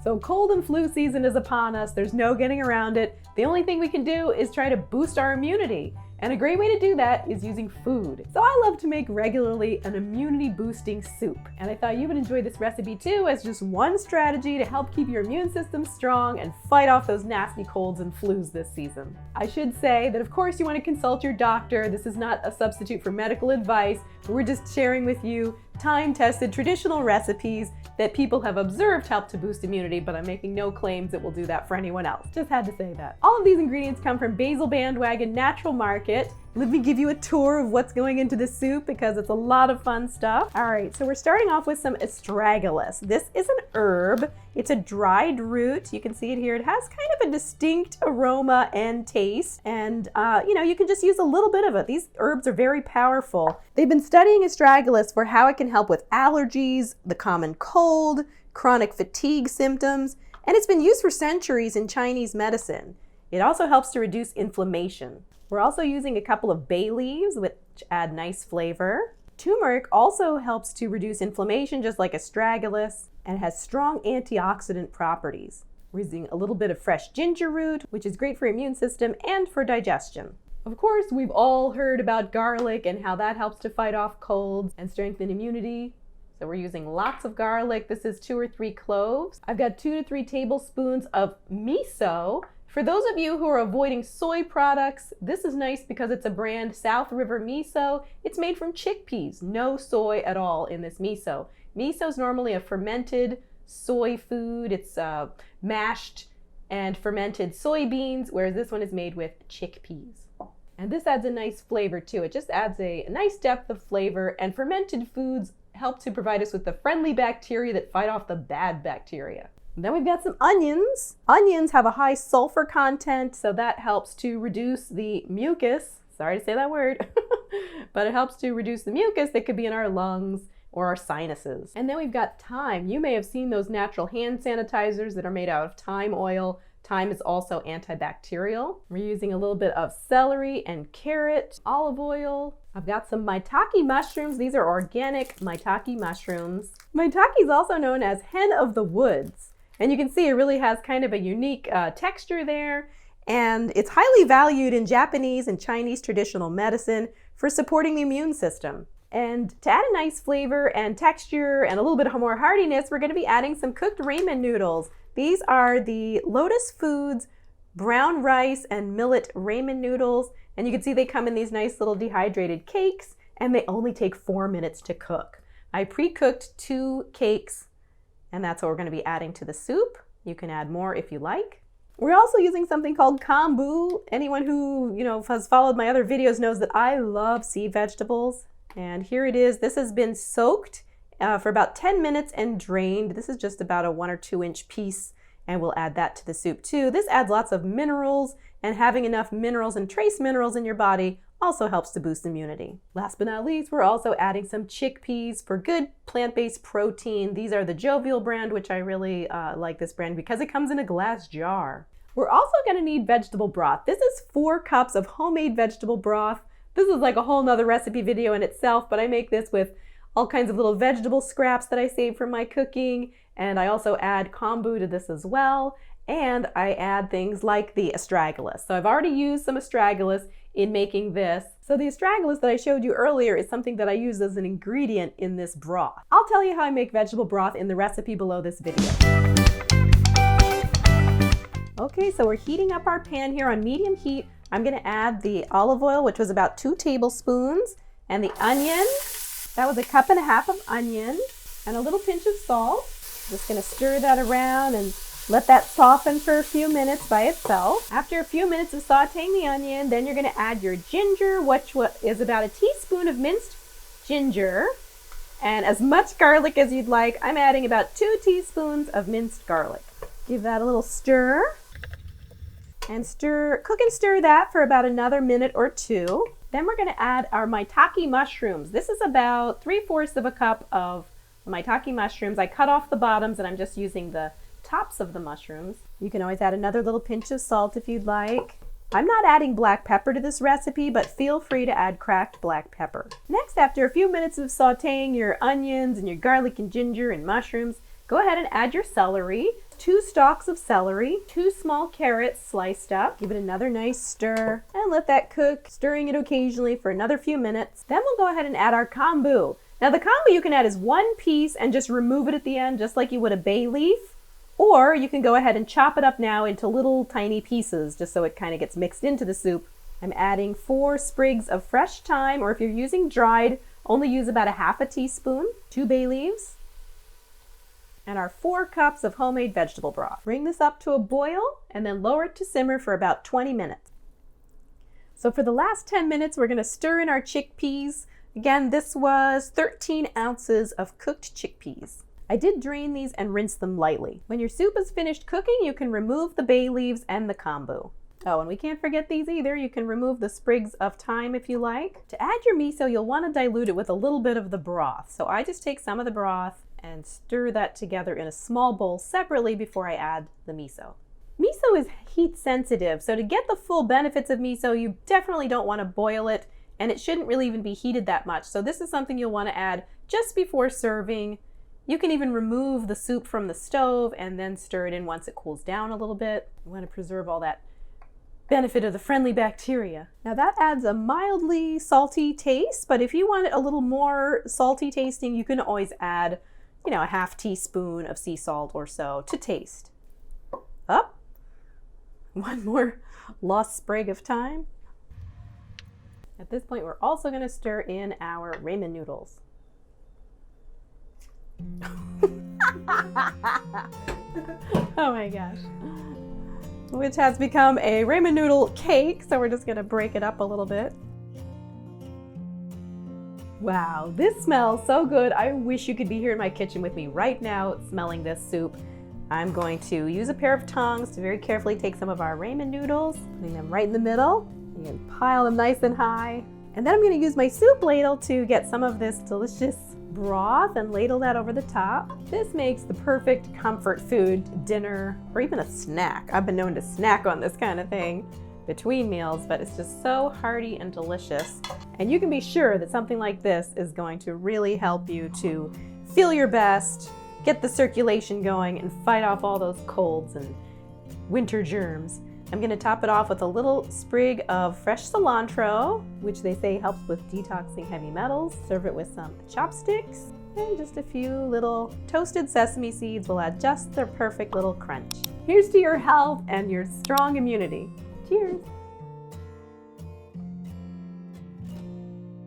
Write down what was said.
So cold and flu season is upon us. There's no getting around it. The only thing we can do is try to boost our immunity. And a great way to do that is using food. So I love to make regularly an immunity boosting soup. And I thought you would enjoy this recipe too, as just one strategy to help keep your immune system strong and fight off those nasty colds and flus this season. I should say that of course you want to consult your doctor. This is not a substitute for medical advice. We're just sharing with you time-tested traditional recipes that people have observed help to boost immunity, but I'm making no claims it will do that for anyone else. Just had to say that. All of these ingredients come from Basil Bandwagon Natural Market. Let me give you a tour of what's going into the soup because it's a lot of fun stuff. All right, so we're starting off with some astragalus. This is an herb. It's a dried root. You can see it here. It has kind of a distinct aroma and taste. And, you can just use a little bit of it. These herbs are very powerful. They've been studying astragalus for how it can help with allergies, the common cold, chronic fatigue symptoms, and it's been used for centuries in Chinese medicine. It also helps to reduce inflammation. We're also using a couple of bay leaves, which add nice flavor. Turmeric also helps to reduce inflammation, just like astragalus, and has strong antioxidant properties. We're using a little bit of fresh ginger root, which is great for your immune system and for digestion. Of course, we've all heard about garlic and how that helps to fight off colds and strengthen immunity. So we're using lots of garlic. This is 2 or 3 cloves. I've got 2 to 3 tablespoons of miso. For those of you who are avoiding soy products, this is nice because it's a brand, South River Miso. It's made from chickpeas, no soy at all in this miso. Miso is normally a fermented soy food. It's mashed and fermented soybeans, whereas this one is made with chickpeas. And this adds a nice flavor too. It just adds a nice depth of flavor, and fermented foods help to provide us with the friendly bacteria that fight off the bad bacteria. Then we've got some onions. Onions have a high sulfur content, so that helps to reduce the mucus. Sorry to say that word, but it helps to reduce the mucus that could be in our lungs or our sinuses. And then we've got thyme. You may have seen those natural hand sanitizers that are made out of thyme oil. Thyme is also antibacterial. We're using a little bit of celery and carrot, olive oil. I've got some maitake mushrooms. These are organic maitake mushrooms. Maitake is also known as hen of the woods. And you can see it really has kind of a unique texture there. And it's highly valued in Japanese and Chinese traditional medicine for supporting the immune system. And to add a nice flavor and texture and a little bit more hardiness, we're going to be adding some cooked ramen noodles. These are the Lotus Foods brown rice and millet ramen noodles. And you can see they come in these nice little dehydrated cakes, and they only take 4 minutes to cook. I pre-cooked 2 cakes, and that's what we're going to be adding to the soup. You can add more if you like. We're also using something called kombu. Anyone who has followed my other videos knows that I love sea vegetables. And here it is. This has been soaked for about 10 minutes and drained. This is just about a 1 or 2 inch piece, and we'll add that to the soup too. This adds lots of minerals, and having enough minerals and trace minerals in your body also helps to boost immunity. Last but not least, we're also adding some chickpeas for good plant-based protein. These are the Jovial brand, which I really like this brand because it comes in a glass jar. We're also going to need vegetable broth. This is 4 cups of homemade vegetable broth. This is like a whole nother recipe video in itself, but I make this with all kinds of little vegetable scraps that I save from my cooking, and I also add kombu to this as well, and I add things like the astragalus. So I've already used some astragalus in making this. So the astragalus that I showed you earlier is something that I use as an ingredient in this broth. I'll tell you how I make vegetable broth in the recipe below this video. Okay, so we're heating up our pan here on medium heat. I'm gonna add the olive oil, which was about 2 tablespoons, and the onion. That was 1.5 cups of onion, and a little pinch of salt. Just gonna stir that around and let that soften for a few minutes by itself. After a few minutes of sauteing the onion, then you're gonna add your ginger, which is about a teaspoon of minced ginger, and as much garlic as you'd like. I'm adding about 2 teaspoons of minced garlic. Give that a little stir. And cook and stir that for about another minute or 2. Then we're going to add our maitake mushrooms. This is about 3/4 cup of maitake mushrooms. I cut off the bottoms and I'm just using the tops of the mushrooms. You can always add another little pinch of salt if you'd like. I'm not adding black pepper to this recipe, but feel free to add cracked black pepper. Next, after a few minutes of sauteing your onions and your garlic and ginger and mushrooms, Go ahead and add your celery, 2 stalks of celery, 2 small carrots sliced up. Give it another nice stir and let that cook, stirring it occasionally for another few minutes. Then we'll go ahead and add our kombu. Now the kombu you can add is 1 piece and just remove it at the end, just like you would a bay leaf. Or you can go ahead and chop it up now into little tiny pieces, just so it kind of gets mixed into the soup. I'm adding 4 sprigs of fresh thyme, or if you're using dried, only use about a half a teaspoon, 2 bay leaves, and our 4 cups of homemade vegetable broth. Bring this up to a boil and then lower it to simmer for about 20 minutes. So for the last 10 minutes, we're gonna stir in our chickpeas. Again, this was 13 ounces of cooked chickpeas. I did drain these and rinse them lightly. When your soup is finished cooking, you can remove the bay leaves and the kombu. Oh, and we can't forget these either. You can remove the sprigs of thyme if you like. To add your miso, you'll want to dilute it with a little bit of the broth. So I just take some of the broth and stir that together in a small bowl separately before I add the miso. Miso is heat sensitive, so to get the full benefits of miso, you definitely don't want to boil it, and it shouldn't really even be heated that much. So this is something you'll want to add just before serving. You can even remove the soup from the stove and then stir it in once it cools down a little bit. You want to preserve all that benefit of the friendly bacteria. Now that adds a mildly salty taste, but if you want it a little more salty tasting, you can always add, a half teaspoon of sea salt or so to taste. Up. One more lost sprig of thyme. At this point, we're also going to stir in our ramen noodles. Oh my gosh. Which has become a ramen noodle cake, so we're just gonna break it up a little bit. Wow, this smells so good. I wish you could be here in my kitchen with me right now smelling this soup. I'm going to use a pair of tongs to very carefully take some of our ramen noodles, putting them right in the middle. You can pile them nice and high. And then I'm gonna use my soup ladle to get some of this delicious broth and ladle that over the top. This makes the perfect comfort food, dinner, or even a snack. I've been known to snack on this kind of thing between meals, but it's just so hearty and delicious. And you can be sure that something like this is going to really help you to feel your best, get the circulation going, and fight off all those colds and winter germs. I'm going to top it off with a little sprig of fresh cilantro, which they say helps with detoxing heavy metals. Serve it with some chopsticks, and just a few little toasted sesame seeds will add just the perfect little crunch. Here's to your health and your strong immunity. Cheers!